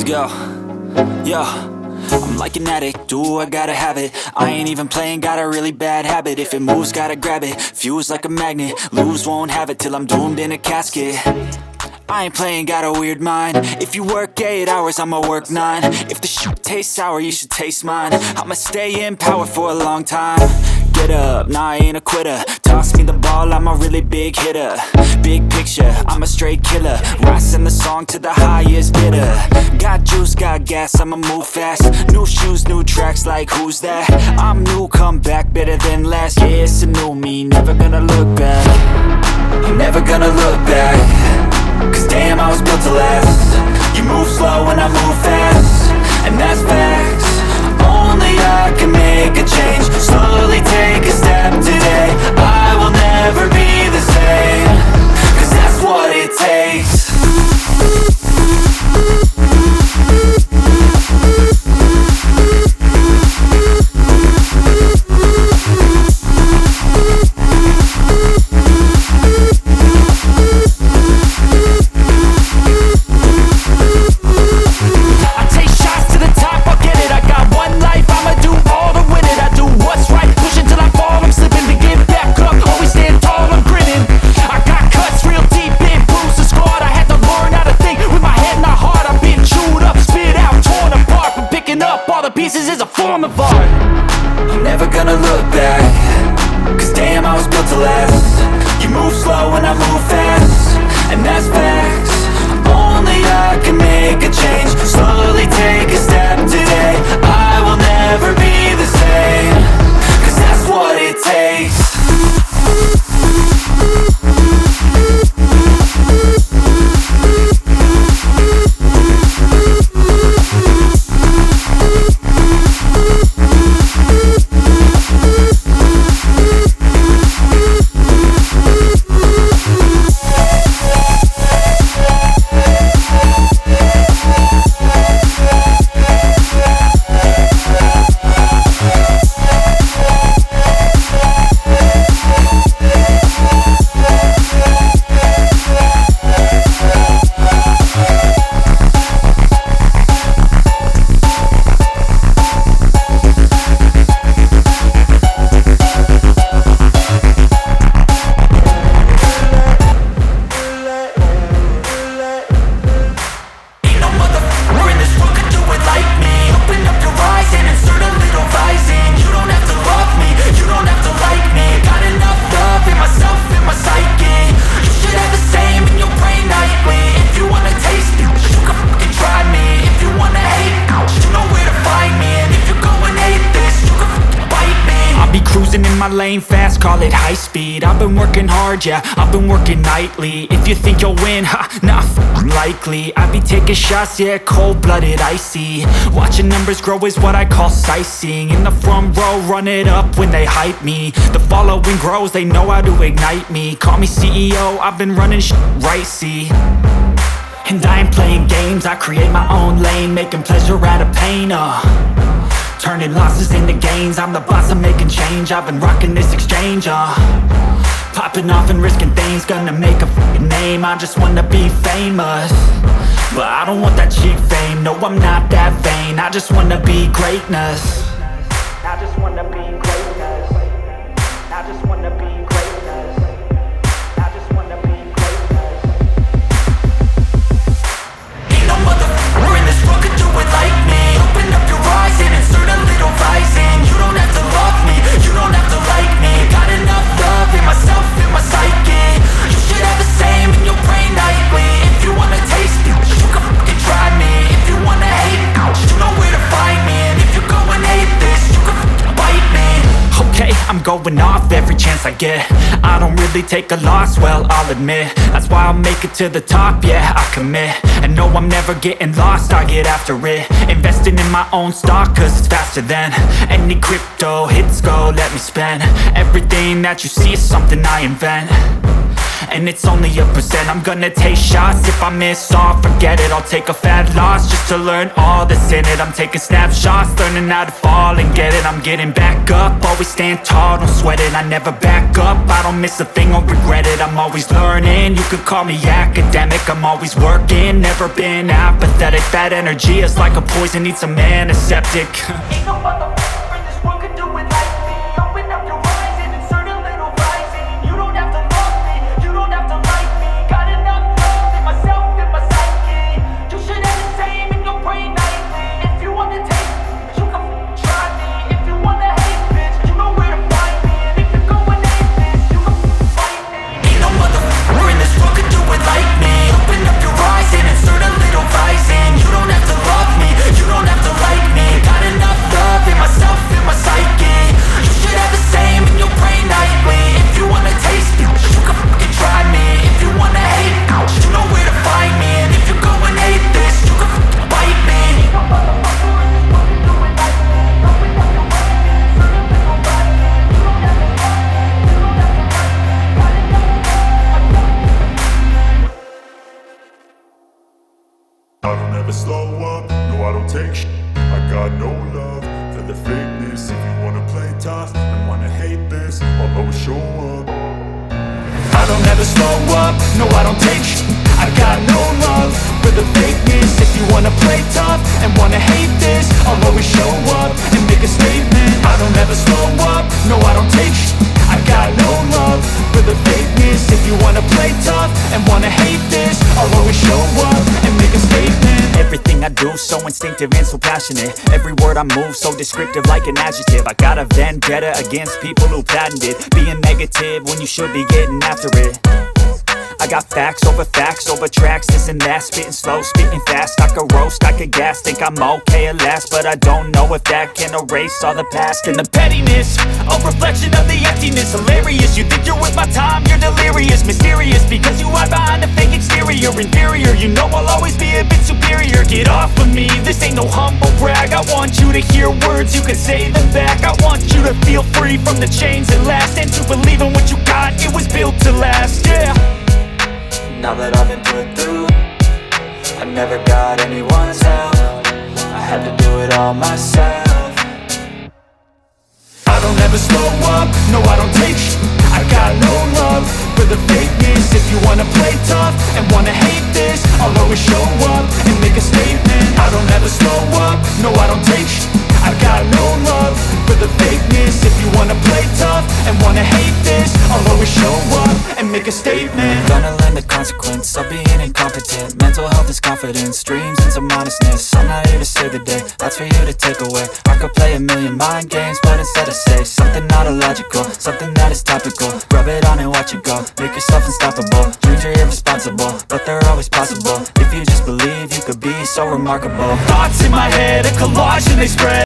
Let's go. Yo, I'm like an addict, do I gotta have it. I ain't even playing, got a really bad habit. If it moves, gotta grab it, fuse like a magnet. Lose, won't have it till I'm doomed in a casket. I ain't playing, got a weird mind. If you work 8 hours, I'ma work 9. If the shit tastes sour, you should taste mine. I'ma stay in power for a long time. Get up, nah, I ain't a quitter. Toss me the ball, I'm a really big hitter. Big picture, I'm a straight killer. Rising the song to the highest bidder. Got juice, got gas, I'ma move fast. New shoes, new tracks, like who's that? I'm new, come back, better than last. Yeah, it's a new me, never gonna look back. I'm never gonna look back. Cause damn, I was built to last. You move slow and I move fast, and that's facts. Only I can make a change. Slowly take a step today. I will never be the same. Cause that's what it takes. Pieces is a form of art. I'm never gonna look back. Cause damn, I was built to last. You move slow and I move fast, and that's facts. Only I can make a change. Slowly take a step today. I will never be the same. Cause that's what it takes. In my lane fast, call it high speed. I've been working hard, yeah, I've been working nightly. If you think you'll win, ha, nah, likely. I be taking shots, yeah, cold-blooded, icy. Watching numbers grow is what I call sightseeing. In the front row, run it up when they hype me. The following grows, they know how to ignite me. Call me CEO, I've been running shit right, see. And I ain't playing games, I create my own lane. Making pleasure out of pain, turning losses into gains. I'm the boss, I'm making change. I've been rocking this exchange, popping off and risking things. Gonna make a f***ing name. I just wanna be famous, but I don't want that cheap fame. No, I'm not that vain. I just wanna be greatness. I just wanna be greatness. I just wanna be greatness. I just wanna be greatness. Ain't no motherfucker in this world could do it like me. Open up your eyes and insert a little rising. You don't have to love me, you don't have to like me. Got enough love in myself, in my psyche. You should have the same in your brain nightly. If you wanna taste me, you can fucking try me. If you wanna hate me, you know where to find me. And if you go and hate this, you can fucking bite me. Okay, I'm going off every chance I get. I don't really take a loss, well, I'll admit. That's why I'll make it to the top, yeah, I commit. And no, I'm never getting lost, I get after it. Investing in my own stock, cause it's faster than any crypto hits go, let me spend. Everything that you see is something I invent. and it's only a percent. I'm gonna take shots, if I miss all, forget it. I'll take a fat loss just to learn all that's in it. I'm taking snapshots, learning how to fall and get it. I'm getting back up, always stand tall, don't sweat it. I never back up, I don't miss a thing, I'll regret it. I'm always learning, you could call me academic. I'm always working, never been apathetic. That energy is like a poison, needs some antiseptic. Ain't no motherfucker in this world could do it like me. Open up your eyes and insert a little rising. You don't have to love me, you don't have to like me. Got enough love in myself, in my psyche. You should have the same in your brain nightly. If you want to taste me, you can try me. If you want to hate, bitch, you know where to find me. And if you're going atheist, you can fight me. Ain't no motherfucker in this world could do it like me. Open up your eyes and insert a little rising. You don't have to love me, you don't have to like me. Got enough love in myself, in my psyche. You should have the same in your brain nightly. If you wanna taste me, you can fucking try me. If you wanna hate, you know where to find me. And if you're going hate this, you can fucking bite me. Ain't no motherfucker in this world can do it like me. Open up your eyes and insert a little rising. You don't have to love me, you don't have to like me. Got enough love, I don't ever slow up, no I don't take shit. I got no love for the fakeness. If you wanna play tough and wanna hate this, I'll always show up. I don't ever slow up, no I don't take shit. I got no love for the fakeness. If you wanna play tough and wanna hate this, I'll always show up and make a statement. I don't ever slow up, no I don't take shit. I got no love for the fakeness. If you wanna play tough and wanna hate this, I'll always show up and make a statement. Everything I do so instinctive and so passionate. Every word I move so descriptive like an adjective. I got a vendetta against people who patented being negative when you should be getting after it. I got facts over tracks, this and that. Spitting slow, spitting fast. I could roast, I could gas. Think I'm okay at last, but I don't know if that can erase all the past. And the pettiness, a reflection of the emptiness. Hilarious, you think you're with my time, you're delirious. Mysterious, because you hide behind a fake exterior. Inferior, you know I'll always be a bit superior. Get off of me, this ain't no humble brag. I want you to hear words, you can say them back. I want you to feel free from the chains that last, and to believe in what you got, it was built to last, yeah. Now that I've been put through, I never got anyone's help. I had to do it all myself. I don't ever slow up, no I don't take shit. I got no love for the fakeness. If you wanna play tough and wanna hate this, I'll always show up and make a statement. I don't ever slow up, no I don't take shit. I got no love for the fakeness. If you wanna play tough and wanna hate this, I'll always show up and make a statement. Gonna learn the consequence of being incompetent. Mental health is confidence, dreams and some honestness. I'm not here to save the day, that's for you to take away. I could play a million mind games, but instead I say something not illogical, something that is topical. Rub it on and watch it go, make yourself unstoppable. Dreams are irresponsible, but they're always possible. If you just believe, you could be so remarkable. Thoughts in my head, a collage and they spread.